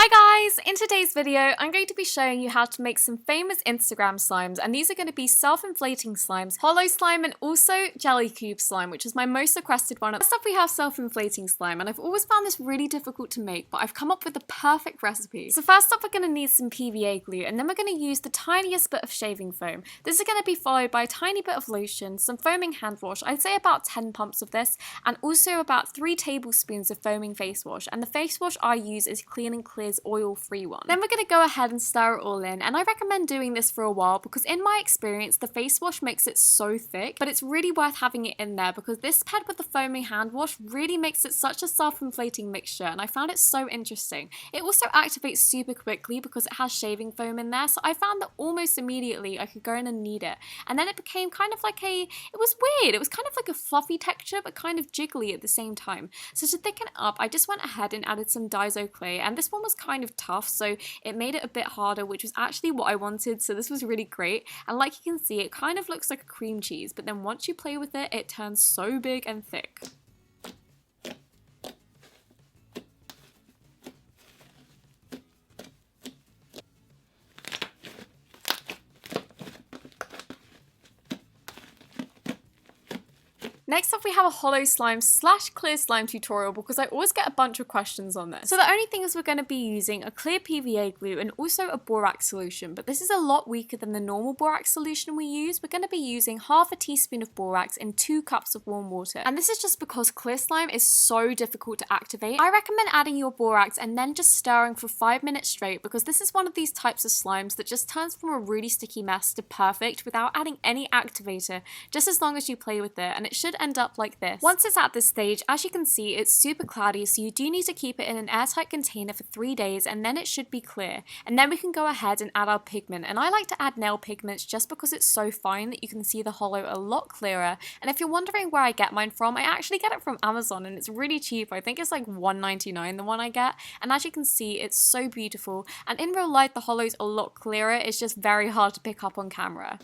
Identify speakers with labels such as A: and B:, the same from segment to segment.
A: Hi guys! In today's video, I'm going to be showing you how to make some famous Instagram slimes, and these are going to be self-inflating slimes, hollow slime, and also jelly cube slime, which is my most requested one. First up, we have self-inflating slime, and I've always found this really difficult to make, but I've come up with the perfect recipe. So first up, we're going to need some PVA glue, and then we're going to use the tiniest bit of shaving foam. This is going to be followed by a tiny bit of lotion, some foaming hand wash, I'd say about 10 pumps of this, and also about 3 tablespoons of foaming face wash, and the face wash I use is Clean and Clear's oil-free one. Then we're going to go ahead and stir it all in, and I recommend doing this for a while because in my experience the face wash makes it so thick, but it's really worth having it in there because this paired with the foaming hand wash really makes it such a self-inflating mixture, and I found it so interesting. It also activates super quickly because it has shaving foam in there, so I found that almost immediately I could go in and knead it, and then it became kind of like it was weird, it was kind of like a fluffy texture but kind of jiggly at the same time. So to thicken it up, I just went ahead and added some Daiso clay, and this one was kind of tough, so it made it a bit harder, which was actually what I wanted, so this was really great. And like you can see, it kind of looks like a cream cheese, but then once you play with it, it turns so big and thick. Next up, we have a hollow slime / clear slime tutorial because I always get a bunch of questions on this. So the only thing is we're going to be using a clear PVA glue and also a borax solution, but this is a lot weaker than the normal borax solution we use. We're going to be using half a teaspoon of borax in 2 cups of warm water, and this is just because clear slime is so difficult to activate. I recommend adding your borax and then just stirring for 5 minutes straight because this is one of these types of slimes that just turns from a really sticky mess to perfect without adding any activator, just as long as you play with it, and it should end up like this. Once it's at this stage, as you can see, it's super cloudy, so you do need to keep it in an airtight container for 3 days, and then it should be clear. And then we can go ahead and add our pigment, and I like to add nail pigments just because it's so fine that you can see the hollow a lot clearer. And if you're wondering where I get mine from, I actually get it from Amazon, and it's really cheap. I think it's like $1.99 the one I get, and as you can see, it's so beautiful, and in real life the hollow's a lot clearer. It's just very hard to pick up on camera.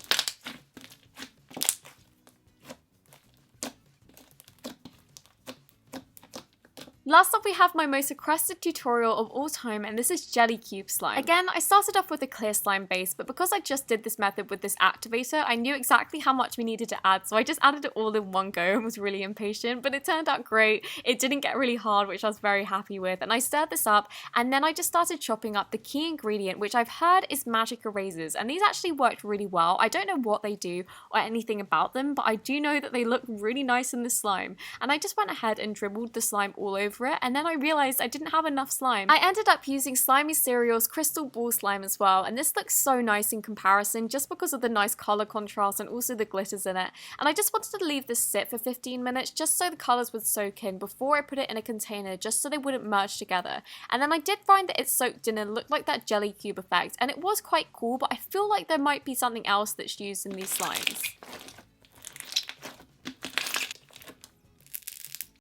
A: Last up, we have my most requested tutorial of all time, and this is jelly cube slime. Again, I started off with a clear slime base, but because I just did this method with this activator, I knew exactly how much we needed to add, so I just added it all in one go and was really impatient, but it turned out great. It didn't get really hard, which I was very happy with, and I stirred this up, and then I just started chopping up the key ingredient, which I've heard is magic erasers, and these actually worked really well. I don't know what they do or anything about them, but I do know that they look really nice in the slime, and I just went ahead and dribbled the slime all over it, and then I realized I didn't have enough slime. I ended up using Slimy Cereal's crystal ball slime as well, and this looks so nice in comparison just because of the nice color contrast and also the glitters in it. And I just wanted to leave this sit for 15 minutes just so the colors would soak in before I put it in a container, just so they wouldn't merge together. And then I did find that it soaked in and looked like that jelly cube effect, and it was quite cool, but I feel like there might be something else that's used in these slimes.